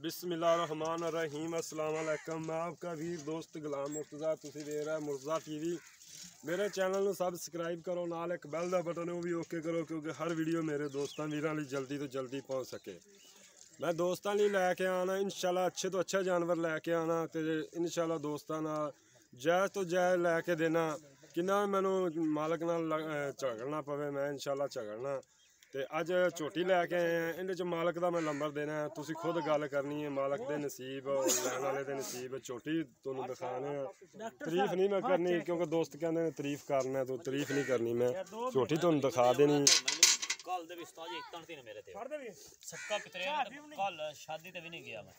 बिस्मिल्लाहिर्रहमानिर्रहीम अस्सलाम वालेकुम। मैं आपका वीर दोस्त गुलाम मुर्तज़ा, तुसी देख रहे मुर्तज़ा टीवी। मेरे चैनल को सबसक्राइब करो, नाल एक बैल का बटन वो भी ओके करो, क्योंकि हर वीडियो मेरे दोस्तों वीरों लिए जल्दी तो जल्दी पहुँच सके। मैं दोस्तों लिए लैके आना इंशाल्लाह, अच्छे तो अच्छा जानवर लैके आना, तो इंशाल्लाह दोस्तों जायज़ तो जायज़ लैके देना। किन्ना मैनू मालक नाल झगड़ना पवे, मैं इंशाल्लाह झगड़ना। तो अज झोटी लैके आए हैं, इन मालक का मैं नंबर देना है, तुसी खुद गल करनी है। मालक के नसीब लैन वाले के नसीब। झोटी तुहानू दिखाने तारीफ नहीं मैं करनी, क्योंकि दोस्त कहते तारीफ करना, तो तारीफ नहीं करनी। मैं झोटी तुहानू दिखा देनी। कल दे भी उस्ताद जी एक तन मेरे ते सबका पितरे कल शादी ते भी नहीं गया मैं।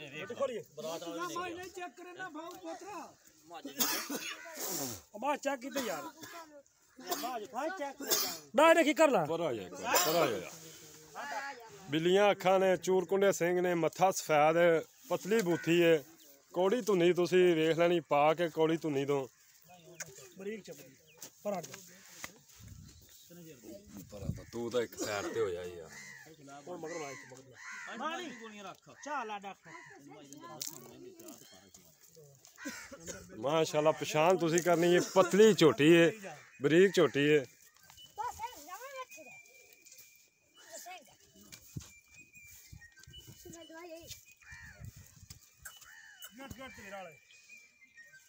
ये देख बरात वाला नहीं गया। चेक करे ना भाव पोतरा मां चेक कीते यार ना देखी कर ला पर आ जा बिल्लियां अखा ने, चूरकुंडे सिंह ने, मत्था सफेद, पतली बूथी है, कौड़ी धुनी तुसी वेख लेनी पा के। कौड़ी धुनी तो बरीक चपड़ी पर हट तू तो एक साइड ते हो जा यार। कौन मगर मार गोलियां रख चाला डक माशाल्लाह पहचान तुसी करनी है। पतली झोटी है, बरीक झोटी है।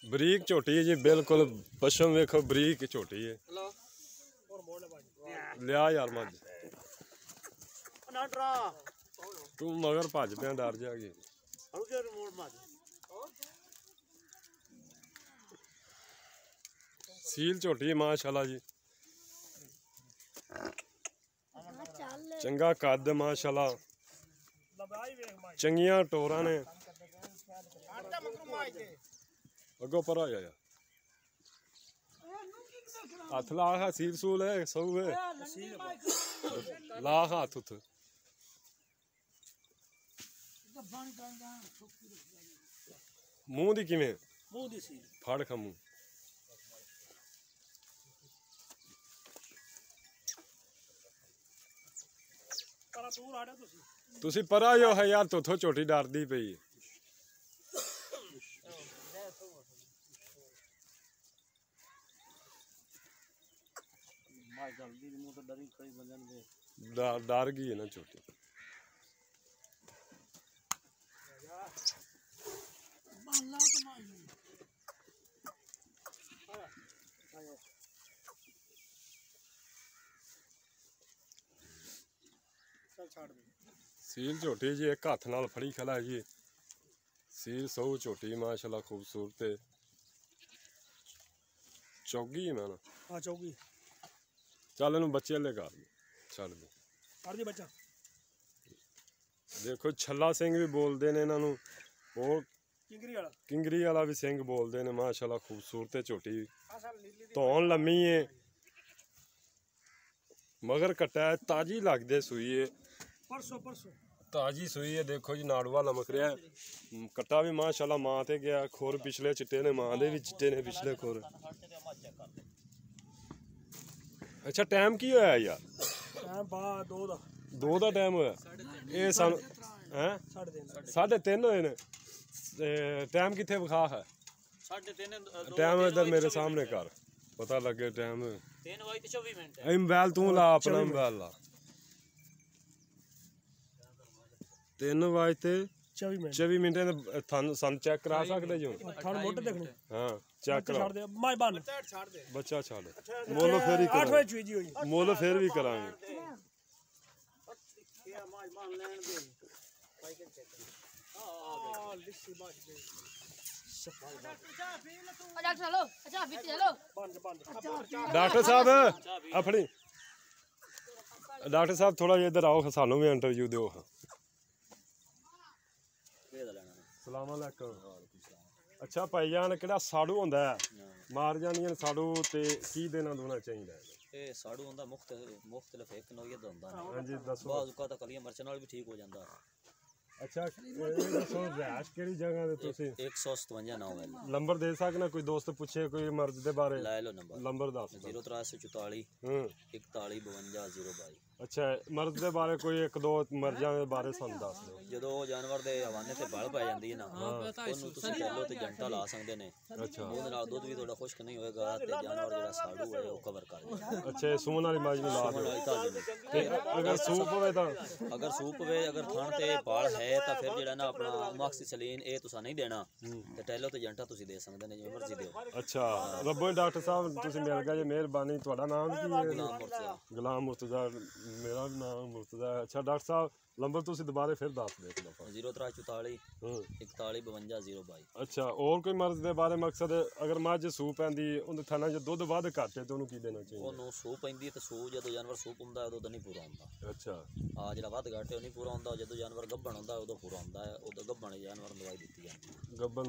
बरीक झोटी है जी, बिल्कुल पशम वेखो, बरीक झोटी है। लिया यार मज तू मगर भज पे डर जाएगी। सील झोटी है माशाल्लाह जी, चंगा कद माशाल्लाह, चंगियां टोरा ने। अगो पर आ जा हथ ला, सील सूल है सब है ला हाथ उत मूंह दी किवें फड़ खमू। तुसी परा जो है यार, तोथों झोटी डरदी पई। डर गई है ना छोटी। सील झोटी जी एक हाथ नाल फड़ी खला जी। सील सौ झोटी माशाल्लाह खूबसूरत है। चौगी है मैं ना, हां चौगी। चल इन बच्चे ले कर छड़ दे कर दी बच्चा। देखो छल्ला सिंह भी बोलते हैं इन्हों, और किंगरी वाला भी सिंह बोलते हैं। माशाल्लाह खूबसूरत झोटी, धौन लम्मी है, मगर कट्टा है, ताजी लगदे सूई है, ताजी सूई है। देखो जी नाड़ुआ लमक रहा है, कट्टा भी माशाल्लाह मां ते गया। खुर पिछले चिट्टे ने, मां दे भी चिट्टे ने पिछले खुर। अच्छा टाइम की होया यार? दो दा टाइम होया। ये सानू हैं 3:30 होए ने। टाइम किथे विखा है? 3:30 टाइम इधर मेरे सामने कर, पता लगे टाइम। 3:24 मोबाइल तू ला, अपना मोबाइल ला। 3:24 मिनट सन चेक करा सकते जो? हाँ चेक करा। बच्चा छाड़ मोलो फिर ही मोलो फिर भी करांगे। डॉक्टर साहब अपनी डॉक्टर साहब थोड़ा जिहा इधर आओ, सानू भी इंटरव्यू दो। सलाम अलैकुम। अच्छा भाईजान किहड़ा साड़ू होंदा है, मार जानियां साड़ू, ते की देना दूना चाहिए? ਇਹ ਸਾੜੂ ਹੁੰਦਾ ਮੁxtਲਿਫ ਇੱਕ ਨੋਈਅਤ ਦਾ ਹੁੰਦਾ। ਹਾਂਜੀ ਦੱਸੋ। ਬਾਜ਼ੂ ਕਾ ਤਾਂ ਕਲੀਆਂ ਮਿਰਚ ਨਾਲ ਵੀ ਠੀਕ ਹੋ ਜਾਂਦਾ। अच्छा रैश केड़ी जगह ते तुसी? 157 नाम है। नंबर दे सकना, कोई दोस्त पूछे कोई मर्ज दे बारे? ले लो नंबर। नंबर दस। 0344 41 52 022। ਅੱਛਾ ਮਰਦ ਦੇ ਬਾਰੇ ਕੋਈ ਇੱਕ ਦੋ ਮਰਜ਼ਾਂ ਦੇ ਬਾਰੇ ਸਾਨੂੰ ਦੱਸ ਦਿਓ। ਜਦੋਂ ਜਾਨਵਰ ਦੇ ਹਵਾਨੇ ਤੇ ਬਲ ਪੈ ਜਾਂਦੀ ਹੈ ਨਾ ਉਹਨੂੰ ਤੁਸੀਂ ਪਹਿਲੋਂ ਤੇ ਜੰਟਾ ਲਾ ਸਕਦੇ ਨੇ। ਅੱਛਾ ਉਹਦੇ ਨਾਲ ਦੁੱਧ ਵੀ ਤੁਹਾਡਾ ਖੁਸ਼ਕ ਨਹੀਂ ਹੋਏਗਾ ਤੇ ਜਾਨਵਰ ਜਿਹੜਾ ਸਾੜੂ ਹੈ ਉਹ ਕਵਰ ਕਰ ਦੇਗਾ। ਅੱਛਾ ਇਹ ਸੂਣ ਵਾਲੀ ਮੱਝ ਨੂੰ ਲਾ ਦਿਓ ਤੇ ਅਗਰ ਸੂਪ ਹੋਵੇ ਤਾਂ ਅਗਰ ਸੂਪ ਹੋਵੇ ਅਗਰ ਥਣ ਤੇ ਬਾਲ ਹੈ ਤਾਂ ਫਿਰ ਜਿਹੜਾ ਨਾ ਆਪਣਾ ਮਾਕਸੀਸਲੀਨ ਇਹ ਤੁਸੀਂ ਨਹੀਂ ਦੇਣਾ ਤੇ ਟੈਲੋ ਤੇ ਜੰਟਾ ਤੁਸੀਂ ਦੇ ਸਕਦੇ ਨੇ ਜਿਵੇਂ ਮਰਜ਼ੀ ਦਿਓ। ਅੱਛਾ ਰੱਬੋ ਡਾਕਟਰ ਸਾਹਿਬ ਤੁਸੀਂ ਮਿਲ ਗਏ ਜੀ ਮਿਹਰਬਾਨੀ। ਤੁਹਾਡਾ ਨਾਮ ਕੀ ਹੈ? ਗੁਲਾਮ ਮੁਰਤਜ਼ਾ। ਮੇਰਾ ਵੀ ਨਾਮ ਮੁਰਤਜ਼ਾ। ਅੱਛਾ ਡਾਕਟਰ ਸਾਹਿਬ ਨੰਬਰ ਤੁਸੀਂ ਦੁਬਾਰੇ ਫਿਰ ਦੱਸ ਦਿਓ ਇੱਕ ਦਫਾ। 0344 41 52 022। ਅੱਛਾ ਹੋਰ ਕੋਈ ਮਰਜ਼ ਦੇ ਬਾਰੇ ਮਕਸਦ ਅਗਰ ਮੱਝ ਸੂਪ ਪੈਂਦੀ ਉਹਦੇ ਥਾਣਾ 'ਚ ਦੁੱਧ ਵੱਧ ਘੱਟ ਹੈ ਤੇ ਉਹਨੂੰ ਕੀ ਦੇਣਾ ਚਾਹੀਦਾ? ਉਹਨੂੰ ਸੂਪ ਪੈਂਦੀ ਤੇ ਸੂ ਜਦੋਂ ਜਾਨਵਰ ਸੂਪ ਹੁੰਦਾ ਉਦੋਂ ਨਹੀਂ ਪੂਰਾ ਹੁੰਦਾ। ਅੱਛਾ ਆ ਜਿਹੜਾ ਵੱਧ ਘੱਟ ਹੈ ਉਹ ਨਹੀਂ ਪੂਰਾ ਹੁੰਦਾ। ਜਦੋਂ ਜਾਨਵਰ ਗੱਭਣ ਹੁੰਦਾ ਉਦੋਂ ਪੂਰਾ ਹੁੰਦਾ ਹੈ। ਉਦੋਂ ਗੱਭਣ ਜਾਨਵਰ ਨੂੰ ਦਵਾਈ ਦਿੱਤੀ ਜਾਂਦੀ ਹੈ। ਗੱਭਣ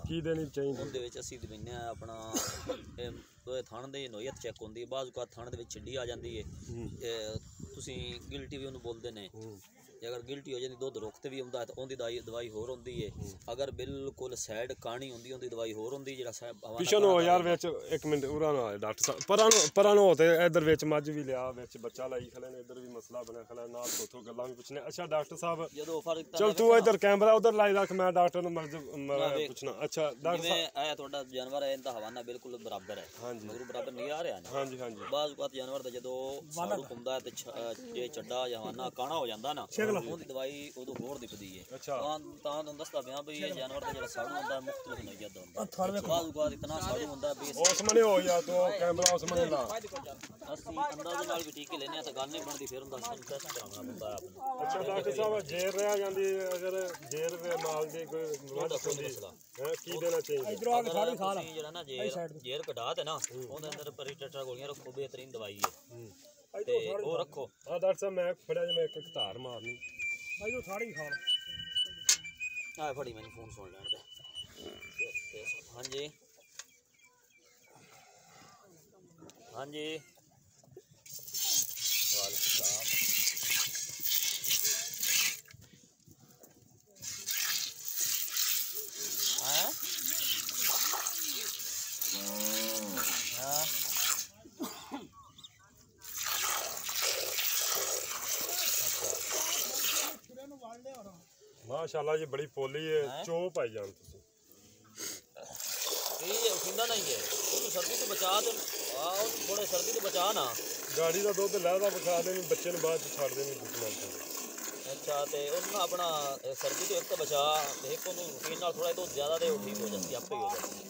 ਕੀ ਦੇਣੀ ਚਾਹੀਦੀ? ਉਹਦੇ ਵਿੱਚ ਅਸੀਂ ਦਿੰਦੇ ਹਾਂ ਆਪਣਾ ਥਣ ਦੀ ਨੋਇਤ ਚੈੱਕ ਹੁੰਦੀ ਹੈ। ਬਾਅਦ ਕਾ ਥਣ ਦੇ ਵਿੱਚ ਛਿੱਡੀ ਆ ਜਾਂਦੀ ਹੈ। ਤੁਸੀਂ ਗਿਲਟੀ ਵੀ ਉਹਨੂੰ ਬੋਲਦੇ ਨੇ। ਜੇ ਅਗਰ ਗਿਲਟੀ ਹੋ ਜਾਂਦੀ ਦੁੱਧ ਰੁੱਖ ਤੇ ਵੀ ਆਉਂਦਾ ਤਾਂ ਉਹਦੀ ਦਵਾਈ ਹੋਰ ਹੁੰਦੀ ਹੈ। ਅਗਰ ਬਿਲਕੁਲ ਸਾਈਡ ਕਾਣੀ ਹੁੰਦੀ ਉਹਦੀ ਦਵਾਈ ਹੋਰ ਹੁੰਦੀ। ਜਿਹੜਾ ਪਿੱਛੋਂ ਨੂੰ ਯਾਰ ਵਿੱਚ ਇੱਕ ਮਿੰਟ ਉਰਾ ਨਾ ਆਏ ਡਾਕਟਰ ਸਾਹਿਬ ਪਰਾਂ ਨੂੰ ਤੇ ਇਧਰ ਵਿੱਚ ਮੱਝ ਵੀ ਲਿਆ ਵਿੱਚ ਬੱਚਾ ਲਾਈ ਖਲੇ ਨੇ ਇਧਰ ਵੀ ਮਸਲਾ ਬਣਿਆ ਖਲਾ ਨਾਲ ਥੋਥੋਂ ਗੱਲਾਂ ਵੀ ਪੁੱਛਣੇ। ਅੱਛਾ ਡਾਕਟਰ ਸਾਹਿਬ ਜਦੋਂ ਫਰਕ ਚਲ ਤੂੰ ਇਧਰ ਕੈਮਰਾ ਉਧਰ ਲਾਈ ਰੱਖ ਮੈਂ ਡਾਕਟਰ ਨੂੰ ਪੁੱਛਣਾ। ਅੱਛਾ ਡਾਕਟਰ ਸਾਹਿਬ ਇਹ ਤੁਹਾਡਾ ਜਾਨਵਰ ਹੈ ਇਹਦਾ ਹਵਾਨਾ ਬਿਲਕੁਲ ਬਰਾਬਰ ਹੈ। ਮਗਰ ਬਰਾਬਰ ਨਹੀਂ ਆ ਰਿਹਾ ਨਾ। ਹਾਂਜੀ ਹਾਂਜੀ ਬਾਅਦ ਬਾਤ ਜਾਨਵਰ ਦਾ ਜਦੋਂ ਸਾੜੂ ਹੁੰਦਾ ਤੇ ਇਹ ਚੱਡਾ ਜਾਂ ਹਵਾਨਾ ਕਾਣਾ ਹੋ ਜਾਂਦਾ ਨਾ ਉਹਦੀ ਦਵਾਈ ਉਦੋਂ ਹੋਰ ਦਿਖਦੀ ਹੈ। ਤਾਂ ਤੁਹਾਨੂੰ ਦੱਸਦਾ ਪਿਆ ਵੀ ਇਹ ਜਾਨਵਰ ਦਾ ਜਿਹੜਾ ਸਾੜੂ ਹੁੰਦਾ ਮੁਖਤਲਿਫ ਨੋਈਅਤ ਦਾ ਹੁੰਦਾ। ਬਾਅਦ ਬਾਅਦ ਇਤਨਾ ਸਾੜੂ ਹੁੰਦਾ ਵੀ ਉਸ ਮਨੇ ਹੋ ਜਾ ਤੂੰ ਕੈਮਰਾ ਉਸ ਮਨੇ ਲਾ। ਅਸੀਂ ਅੰਦਾਜ਼ੇ ਨਾਲ ਵੀ ਟੀਕੇ ਲੈਨੇ ਆ ਤਾਂ ਗੱਲ ਨਹੀਂ ਬਣਦੀ ਫਿਰ ਹੁੰਦਾ ਸਾਨੂੰ ਟੈਸਟ ਕਰਾਉਣਾ ਪੈਂਦਾ ਆਪਣਾ। ਅੱਛਾ ਡਾਕਟਰ ਸਾਹਿਬ ਜੇਰ ਰਹਿ ਜਾਂਦੀ ਅਗਰ ਜੇਰ ਦੇ ਮਾਲ ਦੀ ਕੋਈ ਮੱਝ ਹੁੰਦੀ ਹੈ ਕੀ ਦੇਣਾ ਚਾਹੀਦਾ? ਇਧਰੋਂ ਆ ਕੇ ਸਾਰੀ ਖਾ ਲਾ ਜਿਹੜਾ ਨਾ ਜੇਰ ਕਢਾ ਤੇ ਨਾ ਉਹਦੇ ਅੰਦਰ ਪਰੀਟੇਟਰਾ ਗੋਲੀਆਂ ਰੱਖੋ ਬਿਹਤਰੀਨ ਦਵਾਈ ਹੈ ਤੇ ਉਹ ਰੱਖੋ। ਆ ਡਾਕਟਰ ਸਾਹਿਬ ਮੈਂ ਫੜਿਆ ਜੇ ਮੈਂ ਇੱਕ ਧਾਰ ਮਾਰਨੀ ਆਇਓ ਸਾੜੀ ਖਾ ਆ ਫੜੀ ਮੈਨੂੰ ਫੋਨ ਸੁਣ ਲੈਣ ਦੇ। ਹਾਂਜੀ ਹਾਂਜੀ ਵਾਲੇਕੁਮ ਸਲਾਮ। ਹਾਂ ਹਾਂ ਮਾਸ਼ਾਅੱਲਾ ਜੀ ਬੜੀ ਪੋਲੀ ਹੈ ਚੋ ਪਾਈ ਜਾਣ ਤੁਸੀਂ। ਇਹ ਉਠਿੰਦਾ ਨਹੀਂ ਹੈ ਉਹਨੂੰ ਸਰਦੀ ਤੋਂ ਬਚਾ ਤੇ ਉਹਨੂੰ ਥੋੜੇ ਸਰਦੀ ਤੋਂ ਬਚਾ ਨਾ। ਗਾੜੀ ਦਾ ਦੁੱਧ ਲਹਿਦਾ ਵਿਖਾ ਦੇਣੀ ਬੱਚੇ ਨੂੰ ਬਾਅਦ ਚ ਛੱਡ ਦੇਣੀ ਦੁੱਧ। ਅੱਛਾ ਤੇ ਉਹਨੂੰ ਆਪਣਾ ਸਰਦੀ ਤੋਂ ਇੱਕ ਤਾਂ ਬਚਾ ਤੇ ਇੱਕ ਉਹਨੂੰ ਰੂਟੀਨ ਨਾਲ ਥੋੜਾ ਦੁੱਧ ਜ਼ਿਆਦਾ ਦੇ ਉਹ ਠੀਕ ਹੋ ਜਾਂਦੀ ਆਪੇ ਹੀ ਹੋ ਜਾਂਦੀ।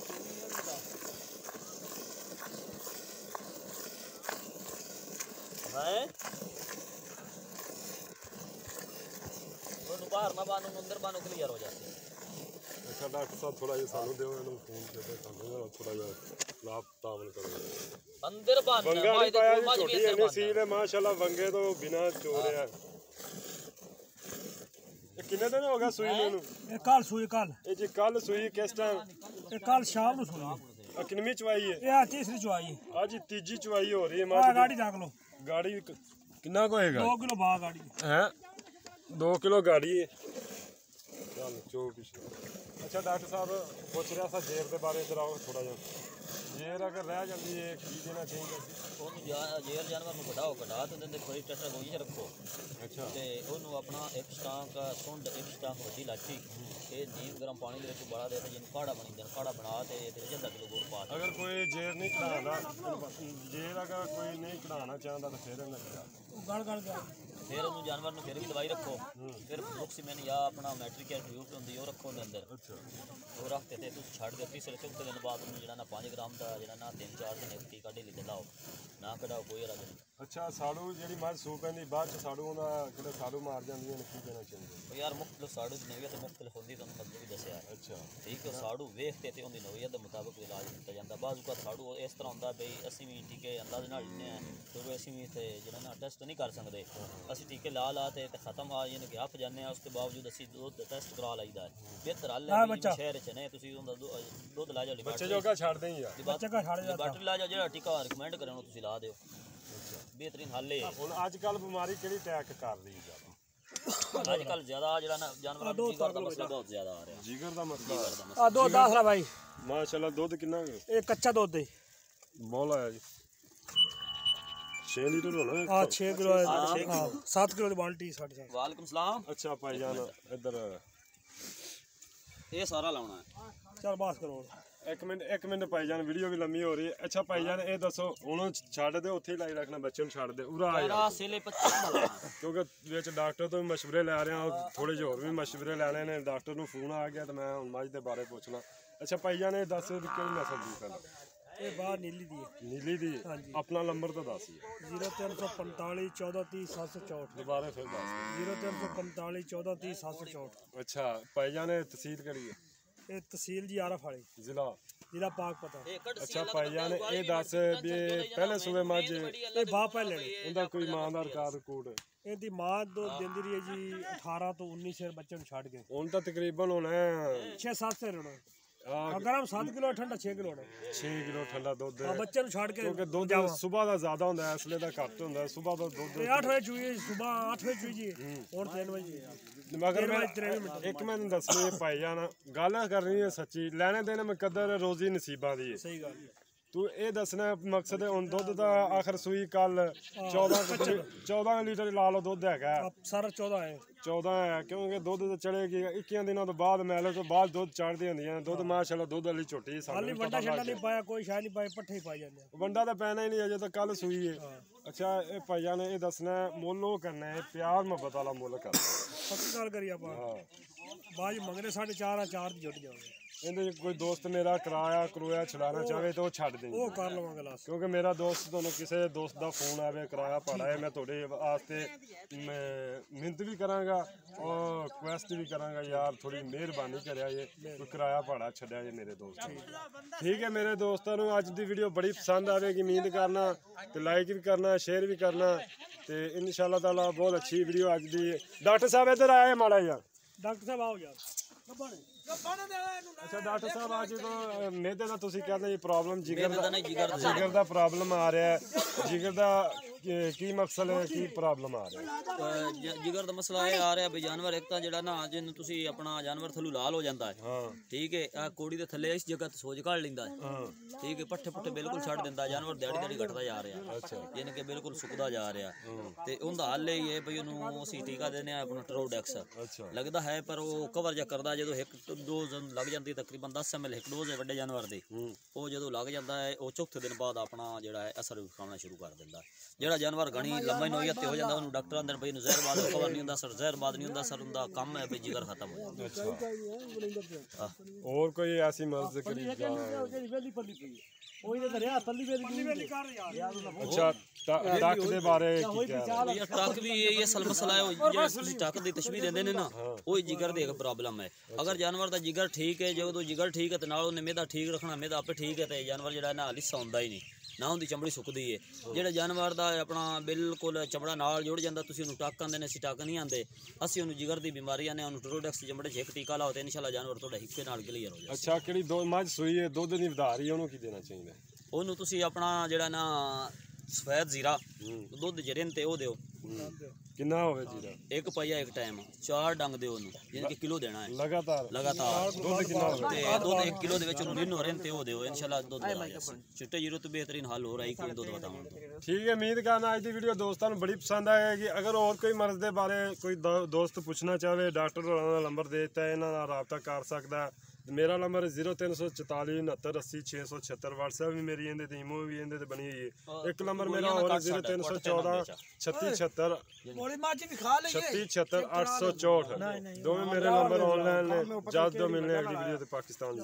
ਹੈ ਉਹਨੂੰ ਬਾਹਰ ਨਾ ਬਾਨੂੰ ਅੰਦਰ ਬਾਨੂੰ ਕਲੀਅਰ ਹੋ ਜਾਂਦੀ। ਅੱਛਾ ਡਾਕਟਰ ਸਾਹਿਬ ਥੋੜਾ ਜਿਹਾ ਸਾਨੂੰ ਦਿਓ ਇਹਨੂੰ ਫੋਨ ਤੇ ਸਾਨੂੰ ਥੋੜਾ ਜਿਹਾ ਲਾਭ ਤਾਮਨ ਕਰੋ। ਅੰਦਰ ਬਾਨ ਵੰਗਾ ਨਹੀਂ ਪਾਇਆ ਜੀ ਛੋਟੀ ਐਨੀ ਸੀ ਨੇ ਮਾਸ਼ਾਅੱਲਾ ਵੰਗੇ ਤੋਂ ਬਿਨਾ ਚੋਰਿਆ। ਇਹ ਕਿੰਨੇ ਦਿਨ ਹੋ ਗਿਆ ਸੂਈ ਨੂੰ? ਇਹ ਕੱਲ ਸੂਈ ਕੱਲ ਇਹ ਜੀ ਕੱਲ ਸੂਈ ਕਿਸ ਟਾਈਮ? ਇਹ ਕੱਲ ਸ਼ਾਮ ਨੂੰ ਸੂਈ। ਆ ਕਿੰਨੀ ਚਵਾਈ ਹੈ? ਇਹ ਆ ਤੀਸਰੀ ਚਵਾਈ ਹੈ। ਅੱਜ ਤੀਜੀ ਚਵਾਈ ਹੋ ਰਹੀ ਹੈ ਆ ਗਾੜੀ ਰੱਖ ਲੋ। ਗਾੜੀ ਕਿੰਨਾ ਕੁ ਹੋਏਗਾ? 2 ਕਿਲੋ ਬਾਹ ਗਾੜੀ ਹੈ 2 ਕਿਲੋ ਗਾੜੀ ਹੈ। ਚੱਲ ਚੋ ਪਿਛੇ। ਅੱਛਾ ਡਾਕਟਰ ਸਾਹਿਬ ਪੁੱਛ ਰਿਹਾ ਸੀ ਜੇਰ ਦੇ ਬਾਰੇ ਜਰਾ ਥੋੜਾ ਜਿਹਾ। ਜੇਰ ਅਗਰ ਰਹਿ ਜਾਂਦੀ ਹੈ ਕੀ ਦੇਣਾ ਚਾਹੀਦਾ ਸੀ? ਉਹਨੂੰ ਜੇਰ ਜਾਨਵਰ ਨੂੰ ਕਢਾ ਤੇ ਉਹਦੇ ਕੋਈ ਟੱਟਾ ਗੋਈ ਰੱਖੋ। ਅੱਛਾ ਤੇ ਉਹਨੂੰ ਆਪਣਾ ਇੱਕ ਸਟਾਂਕ ਸੁੰਡ ਇੱਕ ਸਟਾਂਕ ਵੱਡੀ ਲਾਚੀ ਇਹ ਨੀਮ ਗਰਮ ਪਾਣੀ ਦੇ ਵਿੱਚ ਉਬਾਲਾ ਦੇ ਤੇ ਜਿਹਨੂੰ ਕਾੜਾ ਬਣੀ ਜਾਣ ਕਾੜਾ ਬਣਾ ਤੇ ਇਹਦੇ ਵਿੱਚ ਅੱਧਾ ਕਿਲੋ ਗੁੜ ਪਾ ਦੇ। ਅਗਰ ਕੋਈ ਜੇਰ ਨਹੀਂ ਕਢਾਉਣਾ ਜੇਰ ਅਗਰ ਕੋਈ ਨਹੀਂ ਕਢਾਉਣਾ ਚਾਹੁੰਦਾ ਤਾਂ ਫਿਰ ਇਹਨਾਂ ਗਲ ਗਲ ਗਿਆ। ਫਿਰ ਉਹਨੂੰ ਜਾਨਵਰ ਨੂੰ ਫਿਰ ਵੀ ਦਵਾਈ ਰੱਖੋ। ਫਿਰ ਬੁਕਸੀਮੈਨ ਜਾਂ ਆਪਣਾ ਮੈਟ੍ਰਿਕ ਟਿਊਬ ਹੁੰਦੀ ਉਹ ਰੱਖੋ ਉਹਦੇ ਅੰਦਰ। ਅੱਛਾ ਉਹ ਰੱਖ ਤੇ ਤੁਸੀਂ ਛੱਡ ਦਿਓ। ਤੀਸਰੇ ਚੌਥੇ ਦਿਨ ਬਾਅਦ ਉਹਨੂੰ ਜਿਹੜਾ ਨਾ 5 ਗ੍ਰਾਮ ਦਾ ਜਿਹੜਾ ਨਾ 3-4 ਦਿਨ ਇੱਕ ਟੀਕਾ ਡੇਲੀ ਤੇ ਲਾਓ ਨਾ ਕਢਾਓ ਕੋਈ ਇਲਾਜ ਨਹੀਂ। ਅੱਛਾ ਸਾੜੂ ਜਿਹੜੀ ਮੱਝ ਸੂ ਪੈਂਦੀ ਬਾਅਦ ਚ ਸਾੜੂ ਉਹਦਾ ਕਿਹੜੇ ਸਾੜੂ ਮਾਰ ਜਾਂਦੀਆਂ ਨੇ ਕੀ ਦੇਣਾ ਚਾਹੀਦਾ? ਉਹ ਯਾਰ ਮੁਖਤਲਿਫ ਸਾੜੂ ਦੀ ਨਵੀਅਤ ਮੁਖਤਲਿਫ ਹੁੰਦੀ ਤੁਹਾਨੂੰ ਮਤਲਬ ਵੀ ਦੱਸਿਆ। ਅੱਛਾ ਠੀਕ ਹੈ ਸਾੜੂ ਵੇਖ ਤੇ ਉਹਦੀ ਨਵੀਅਤ ਦੇ ਮੁਤਾਬਕ ਇਲਾਜ ਕੀਤਾ ਜਾਂਦਾ। ਬਾਅਦ ਕਾ ਸਾੜੂ ਇਸ ਤਰ੍ਹਾਂ ਹੁੰਦਾ ਬਈ ਅਸੀਂ ਵੀ ਟੀਕੇ ਅੰਦਾਜ਼ ਨਾਲ ਲੈਂਦੇ ਹਾਂ ਕਿਉਂਕਿ ਅਸੀਂ ਵੀ ਤੇ ਜਿਹੜਾ ਨਾ ਟੈਸਟ ਨਹੀਂ ਕਰ ਸਕਦੇ। ਅਸੀਂ ਟੀਕੇ ਲਾ ਤੇ ਖਤਮ ਆ ਯਾਨੀ ਕਿ ਹੱਫ ਜਾਂਦੇ ਹਾਂ। ਉਸ ਤੋਂ ਬਾਵਜੂਦ ਅਸੀਂ ਦੁੱਧ ਟੈਸਟ ਕਰਾ ਲਈਦਾ ਹੈ। ਬਿਹਤਰ ਹੱਲ ਹੈ ਸ਼ਹਿਰ 'ਚ ਨੇ ਤੁਸੀਂ ਉਹਦਾ ਦੁੱਧ ਲਾ ਜਾਓ ਬੱਚੇ ਜੋਗਾ ਛੱਡਦੇ ਹੀ ਆ ਬਾਟਰੀ ਲਾ ਜਾਓ ਜਿਹੜਾ ਟੀਕਾ ਰਿਕਮੈਂਡ ਕਰੇ ਉਹਨੂੰ ਤੁਸੀਂ ਲਾ ਦਿਓ। ਬਿਹਤਰੀਨ ਹੱਲ ਹੈ। ਹੁਣ ਅੱਜ ਕੱਲ ਬਿਮਾਰੀ ਕਿਹੜੀ ਅਟੈਕ ਕਰ ਰਹੀ ਜ਼ਿਆਦਾ? ਅੱਜ ਕੱਲ ਜ਼ਿਆਦਾ ਜਿਹੜਾ ਨਾ ਜਾਨਵਰਾਂ ਨੂੰ ਜਿਗਰ ਦਾ ਮਸਲਾ ਬਹੁਤ ਜ਼ਿਆਦਾ ਆ ਰਿਹਾ। ਜਿਗਰ ਦਾ ਮਸਲਾ ਆ ਦੋ 10 ਲਾ ਭਾਈ। ਮਾਸ਼ਾਅੱਲਾ ਦੁੱਧ ਕਿੰਨਾ? ਇਹ ਕੱਚਾ ਦੁੱਧ ਹੈ। ਬਹੁਤ ਆਇਆ ਜੀ 6 ਲੀਟਰ ਹੋਣਾ हाँ 6 किलो है हाँ 7 किलो की बाल्टी 7.5 ਵਾਲੇਕੁਮ ਸਲਾਮ। ਅੱਛਾ ਭਾਈਜਾਨ ਇੱਧਰ ਇਹ ਸਾਰਾ ਲਾਉਣਾ ਹੈ। चल बात करो ਇੱਕ ਮਿੰਟ ਭਾਈਜਾਨ ਵੀਡੀਓ ਵੀ ਲੰਮੀ ਹੋ ਰਹੀ ਹੈ। ਅੱਛਾ ਭਾਈਜਾਨ ਇਹ ਦੱਸੋ ਉਹਨੂੰ ਛੱਡ ਦੇ ਉੱਥੇ ਹੀ ਲਾਈ ਰੱਖਣਾ ਬੱਚੇ ਨੂੰ ਛੱਡ ਦੇ ਉਰਾ ਆ ਜਾ ਸਾਰਾ ਸੇਲੇ 25 ਦਾ ਲਾਉਣਾ ਹੈ। ਕਿਉਂਕਿ ਵਿੱਚ ਡਾਕਟਰ ਤੋਂ ਵੀ ਮਸ਼ਵਰੇ ਲੈ ਰਿਹਾ ਥੋੜੇ ਜਿਹੇ ਹੋਰ ਵੀ ਮਸ਼ਵਰੇ ਲੈਣੇ ਨੇ ਡਾਕਟਰ ਨੂੰ ਫੋਨ ਆ ਗਿਆ ਤੇ ਮੈਂ ਹੁਣ ਮੱਝ ਦੇ ਬਾਰੇ ਪੁੱਛਣਾ। ਅੱਛਾ ਭਾਈਜਾਨ ਇਹ ਦੱਸ ਵੀ ਕਿਹੜੀ ਨਸਲ ਦੀ ਪਹਿਲਾਂ ये बाहर नीली दी है ਨੀਲੀ ਦੀ ਹਾਂਜੀ। ਆਪਣਾ ਨੰਬਰ ਤਾਂ ਦੱਸ 0345 14 30 764 ਦੁਬਾਰਾ ਫਿਰ ਦੱਸ 0345 14 30 764 ਅੱਛਾ ਭਾਈਜਾਨ ਇਹ ਤਹਿਸੀਲ ਕਿਹੜੀ ਹੈ ये तहसील जी आरफ वाली ਜ਼ਿਲ੍ਹਾ जिला पाक पता ਇਹ ਕੱਢ ਅੱਛਾ ਭਾਈਜਾਨ ਇਹ ਦੱਸ ਵੀ ਇਹ ਪਹਿਲੇ ਸੂਬੇ ਮੱਝ ये बाप है लेने ਇਹਦਾ ਕੋਈ ਮਾਂ ਦਾ ਰਿਕਾਰਡ ਕੋਡ ਇਹਦੀ ਮਾਂ ਦੋ ਦਿੰਦੀ ਰਹੀ ਹੈ ਜੀ 18 ਤੋਂ 19 ਸਿਰ ਬੱਚੇ ਨੂੰ ਛੱਡ ਕੇ ਹੁਣ ਤਾਂ ਤਕਰੀਬਨ ਹੋਣਾ 6-7 ਸਿਰ ਹੋਣਾ ਆਹ ਅਗਰ ਹਮ 7 ਕਿਲੋ ਠੰਡਾ 6 ਕਿਲੋ ਹੋਣਾ 6 ਕਿਲੋ ਠੰਡਾ ਦੁੱਧ ਆ ਬੱਚੇ ਨੂੰ ਛੱਡ ਕੇ ਕਿਉਂਕਿ ਦੁੱਧ ਸਵੇਰ ਦਾ ਜ਼ਿਆਦਾ ਹੁੰਦਾ ਹੈ ਇਸਲੇ ਦਾ ਘੱਟ ਹੁੰਦਾ ਹੈ ਸਵੇਰ ਦਾ ਦੁੱਧ 8 ਵਜੇ ਚੂਈ ਸਵੇਰ 8 ਵਜੇ ਚੂਈ ਜੀ ਹੁਣ 3 ਵਜੇ ਮਗਰ ਮੈਂ ਇੱਕ ਮੈਨੂੰ ਦੱਸਣੀ ਹੈ ਭਾਈ ਜਾਨ ਗੱਲ ਕਰਨੀ ਹੈ ਸੱਚੀ ਲੈਣੇ ਦੇਣੇ ਮੁਕੱਦਰ ਰੋਜ਼ੀ ਨਸੀਬਾਂ ਦੀ ਹੈ ਸਹੀ ਗੱਲ ਤੂੰ ਇਹ ਦੱਸਣਾ ਮਕਸਦ ਹੈ ਹੁਣ ਦੁੱਧ ਦਾ ਆਖਰ ਸੂਈ ਕੱਲ 14 ਲੀਟਰ ਲਾ ਲਓ ਦੁੱਧ ਹੈਗਾ ਸਾਰਾ 14 ਹੈ 14 ਹੈ ਕਿਉਂਕਿ ਦੁੱਧ ਤਾਂ ਚੜੇਗੀ 21 ਦਿਨਾਂ ਤੋਂ ਬਾਅਦ ਮੈਲੇ ਤੋਂ ਬਾਅਦ ਦੁੱਧ ਚੜਦੀ ਹੁੰਦੀਆਂ ਨੇ ਦੁੱਧ ਮਾਸ਼ਾਅੱਲਾ ਦੁੱਧ ਵਾਲੀ ਝੋਟੀ ਹਾਲੀ ਸਾਨੂੰ ਵੱਡਾ ਛੱਡਾ ਨਹੀਂ ਪਾਇਆ ਕੋਈ ਸ਼ਾਇਦ ਨਹੀਂ ਪਾਇਆ ਪੱਠੇ ਹੀ ਪਾਈ ਜਾਂਦੇ ਵੰਡਾ ਤਾਂ ਪੈਣਾ ਹੀ ਨਹੀਂ ਅਜੇ ਤਾਂ ਕੱਲ ਸੂਈ ਹੈ ਅੱਛਾ ਇਹ ਭਾਈਆਂ ਨੇ ਇਹ ਦੱਸਣਾ ਮੁੱਲ ਉਹ ਕਰਨਾ ਹੈ ਪਿਆਰ ਮੁਹੱਬਤ ਵਾਲਾ ਮੁੱਲ ਕਰਨਾ ਪੱਕੀ ਗੱਲ ਕਰੀ ਆਪਾਂ ਹਾਂ ਬਾਜ ਮੰਗਦੇ 4.5 ਆ 4 ਦੀ ਜੁੱਟ ਜਾਵੇ ਇਹਦੇ ਚ ਕੋਈ ਦੋਸਤ ਮੇਰਾ ਕਰੋਇਆ ਛਡਾਣਾ ਚਾਹੇ ਤਾਂ ਉਹ ਛੱਡ ਦੇ ਉਹ ਕਰ ਲਵਾਂਗੇ ਲਾਸ ਕਿਉਂਕਿ ਮੇਰਾ ਦੋਸਤ ਤੁਹਾਨੂੰ ਕਿਸੇ ਦੋਸਤ ਦਾ ਫੋਨ ਆਵੇ ਕਿਰਾਇਆ ਭਾੜਾ ਹੈ ਮੈਂ ਤੁਹਾਡੇ ਵਾਸਤੇ ਮਿਹਨਤ ਵੀ ਕਰਾਂਗਾ ਔਰ ਰਿਕੁਐਸਟ ਵੀ ਕਰਾਂਗਾ ਯਾਰ ਥੋੜੀ ਮਿਹਰਬਾਨੀ ਕਰਿਆ ਜੇ ਕੋਈ ਕਿਰਾਇਆ ਭਾੜਾ ਛੱਡਿਆ ਜੇ ਮੇਰੇ ਦੋਸਤ ਠੀਕ ਹੈ ਮੇਰੇ ਦੋਸਤਾਂ ਨੂੰ ਅੱਜ ਦੀ ਵੀਡੀਓ ਬੜੀ ਪਸੰਦ ਆਵੇਗੀ ਉਮੀਦ ਕਰਨਾ ਤੇ ਲਾਈਕ ਵੀ ਕਰਨਾ ਸ਼ੇਅਰ ਵੀ ਕਰਨਾ ਤੇ ਇਨਸ਼ਾਅੱਲਾ ਤਾਲਾ ਬਹੁਤ ਅੱਛੀ ਵੀਡੀਓ ਅੱਜ ਦੀ ਡਾਕਟਰ ਸਾਹਿਬ ਇੱਧਰ ਆਏ ਮਾੜਾ ਯਾਰ ਡਾਕਟਰ ਸਾਹਿਬ ਆਓ ਯਾਰ ਅੱਛਾ ਡਾਕਟਰ ਸਾਹਿਬ ਅੱਜ ਜਦੋਂ ਮਿਹਦੇ ਦਾ ਤੁਸੀਂ ਕਹਿੰਦੇ ਜੀ ਪ੍ਰੋਬਲਮ ਜਿਗਰ ਇਹਦਾ ਦਾ ਨਹੀਂ ਜਿਗਰ ਜਿਗਰ ਦਾ ਪ੍ਰੋਬਲਮ ਆ ਰਿਹਾ ਹੈ ਜਿਗਰ ਦਾ ਕੀ ਮਕਸਦ ਹੈ ਕੀ ਪ੍ਰੋਬਲਮ ਆ ਰਿਹਾ ਹੈ ਜਿਗਰ ਦਾ ਮਸਲਾ ਇਹ ਆ ਰਿਹਾ ਵੀ ਜਾਨਵਰ ਇੱਕ ਤਾਂ ਜਿਹੜਾ ਨਾ ਜਿਹਨੂੰ ਤੁਸੀਂ ਆਪਣਾ ਜਾਨਵਰ ਥੱਲੋਂ ਲਾਲ ਹੋ ਜਾਂਦਾ ਹੈ ਹਾਂ ਠੀਕ ਹੈ ਆ ਕੋੜੀ ਦੇ ਥੱਲੇ ਇਸ ਜਗ੍ਹਾ ਤੇ ਸੋਜ ਘੜ ਲੈਂਦਾ ਹੈ ਹਾਂ ਠੀਕ ਹੈ ਪੱਠੇ ਪੁੱਠੇ ਬਿਲਕੁਲ ਛੱਡ ਦਿੰਦਾ ਜਾਨਵਰ ਦਿਹਾੜੀ ਘਟਦਾ ਜਾ ਰਿਹਾ ਯਾਨੀ ਕਿ ਬਿਲਕੁਲ ਸੁੱਕਦਾ ਜਾ ਰਿਹਾ ਤੇ ਉਹਦਾ ਹੱਲ ਇਹ ਹੈ ਵੀ ਉਹਨੂੰ ਅਸੀਂ ਟੀਕਾ ਦਿੰਦੇ ਆ ਆਪਣਾ ਟਰੋਡੈਕਸ ਅੱਛਾ ਲੱਗਦਾ ਹੈ ਪਰ ਉਹ ਕਵਰ ਜਾ ਕਰਦਾ ਜਦੋਂ ਇੱਕ ਡੋਜ਼ ਲੱਗ ਜਾਂਦੀ ਤਕਰੀਬਨ 10 ml ਇੱਕ ਡੋਜ਼ ਹੈ ਵੱਡੇ ਜਾਨਵਰ ਦੀ ਉਹ ਜਦੋਂ ਲੱਗ ਜਾਂਦਾ ਹੈ ਉਹ ਚੌਥੇ ਦਿਨ ਬਾਅਦ ਆਪਣਾ ਜਿਹੜਾ ਹੈ ਅਸਰ ਵਿਖਾਉਣਾ ਸ਼ੁਰੂ ਕਰ ਦਿੰਦਾ ਜਿਹੜਾ ਜਾਨਵਰ ਘਣੀ ਲੰਮਾ ਨੋਈਅਤ ਤੇ ਹੋ ਜਾਂਦਾ ਉਹਨੂੰ ਡਾਕਟਰ ਅੰਦਰ ਬਈ ਨੂੰ ਜ਼ਹਿਰ ਬਾਦ ਕਵਰ ਨਹੀਂ ਹੁੰਦਾ ਸਰ ਜ਼ਹਿਰ ਬਾਦ ਨਹੀਂ ਹੁੰਦਾ ਸਰ ਉਹਦਾ ਕੰਮ ਹੈ ਵੀ ਜਿਗਰ ਖਤਮ ਹੋ ਜਾਂਦਾ ਹੋਰ ਕੋਈ ਐਸੀ ਮਰਜ਼ ਕਰੀ ਜਾ ਅੱਛਾ ਟੱਕ ਦੇ ਬਾਰੇ ਕੀ ਕਹਿ ਰਹੇ ਇਹ ਟੱਕ ਵੀ ਇਹ ਅਸਲ ਮਸਲਾ ਹੈ ਜਿਹੜਾ ਤੁਸੀਂ ਟੱਕ ਦੀ ਤਸ਼ਬੀਹ ਦਿੰਦੇ ਨੇ ਨਾ ਉਹ ਜਿਗਰ ਦੀ ਇੱਕ ਪ੍ਰੋਬਲਮ ਹੈ ਅਗਰ ਜਾਨਵਰ ਦਾ ਜਿਗਰ ਠੀਕ ਹੈ ਜਦੋਂ ਜਿਗਰ ਠੀਕ ਹੈ ਤੇ ਨਾਲ ਉਹਨੇ ਮੇਦਾ ਠੀਕ ਰੱਖਣਾ ਮੇਦਾ ਆਪੇ ਠੀਕ ਹੈ ਤੇ ਜਾਨਵਰ ਜਿਹੜਾ ਨਾ ਲਿੱਸਾ ਹੁੰਦਾ ਹੀ ਨਹੀਂ ਨਾ ਉਹਦੀ ਚਮੜੀ ਸੁੱਕਦੀ ਹੈ ਜਿਹੜਾ ਜਾਨਵਰ ਦਾ ਆਪਣਾ ਬਿਲਕੁਲ ਚਮੜਾ ਨਾਲ ਜੁੜ ਜਾਂਦਾ ਤੁਸੀਂ ਉਹਨੂੰ ਟੱਕ ਆਂਦੇ ਨੇ ਅਸੀਂ ਟੱਕ ਨਹੀਂ ਆਂਦੇ ਅਸੀਂ ਉਹਨੂੰ ਜਿਗਰ ਦੀ ਬਿਮਾਰੀਆਂ ਨੇ ਉਹਨੂੰ ਟਰੋਡੈਕਸ ਚਮੜੇ 'ਚ ਇੱਕ ਟੀਕਾ ਲਾਓ ਤੇ ਇਨਸ਼ਾਅੱਲਾ ਜਾਨਵਰ ਤੁਹਾਡਾ ਹਿੱਕੇ ਨਾਲ ਕਲੀਅਰ ਹੋ ਜਾਏ ਅੱਛਾ ਕਿਹੜੀ ਦੋ ਮੱਝ ਸੂਈ ਹੈ ਦੁੱਧ ਨਹੀਂ ਵਧਾ ਰਹੀ ਉਹਨੂੰ ਕੀ ਦੇਣਾ ਚਾਹੀਦਾ ਉਹਨੂੰ ਤੁਸੀਂ ਆਪਣਾ ਜਿਹੜਾ ਨਾ ਸਫੈਦ ਜ਼ੀਰਾ ਦੁੱਧ ਜਰਨ ਤੇ ਉਹ ਦਿਓ ਕਿੰਨਾ ਹੋਵੇ ਜੀਰਾ ਇੱਕ ਪਈਆ ਇੱਕ ਟਾਈਮ 4 ਡੰਗ ਦਿਓ ਉਹਨੂੰ ਯਾਨੀ ਕਿ ਕਿਲੋ ਦੇਣਾ ਹੈ ਲਗਾਤਾਰ ਦੁੱਧ ਕਿੰਨਾ ਹੋਵੇ ਤੇ ਦੁੱਧ 1 ਕਿਲੋ ਦੇ ਵਿੱਚ ਉਹਨੂੰ ਰਿੰਨ ਹੋ ਰਹੇ ਤੇ ਉਹ ਦਿਓ ਇਨਸ਼ਾਅੱਲਾ ਦੁੱਧ ਆ ਜਾਏ ਚਿੱਟੇ ਜੀਰੋ ਤੋਂ ਬਿਹਤਰੀਨ ਹੱਲ ਹੋ ਰਹੀ ਕੋਈ ਦੁੱਧ ਬਤਾਉਣ ਤੋਂ ਠੀਕ ਹੈ ਉਮੀਦ ਕਰਨਾ ਅੱਜ ਦੀ ਵੀਡੀਓ ਦੋਸਤਾਂ ਨੂੰ ਬੜੀ ਪਸੰਦ ਆਏਗੀ ਅਗਰ ਹੋਰ ਕੋਈ ਮਰਜ਼ ਦੇ ਬਾਰੇ ਕੋਈ ਦੋਸਤ ਪੁੱਛਣਾ ਚਾਹਵੇ ਡਾਕਟਰ ਹੋਰਾਂ ਦਾ ਨੰਬਰ ਦੇ ਦਿੱਤਾ ਇਹਨਾਂ ਨਾਲ ਰਾਬਤਾ ਕਰ ਸਕਦਾ ਮੇਰਾ ਨੰਬਰ 0344 69 80 676 WhatsApp ਵੀ ਮੇਰੀ ਇਹਦੇ ਤੇ ਈਮੋ ਵੀ ਇਹਦੇ ਤੇ ਬਣੀ ਹੋਈ ਹੈ ਇੱਕ ਨੰਬਰ ਮੇਰਾ ਹੋਰ 0314 3676 ਗੋਲੀ ਮਾਚੀ ਵੀ ਖਾ ਲਈਏ 3676 864 ਦੋਵੇਂ ਮੇਰੇ ਨੰਬਰ ਆਨਲਾਈਨ ਨੇ ਜਦ ਤੋਂ ਮਿਲਨੇ ਅਗਲੀ ਵੀਡੀਓ ਤੇ ਪਾਕਿਸਤਾਨ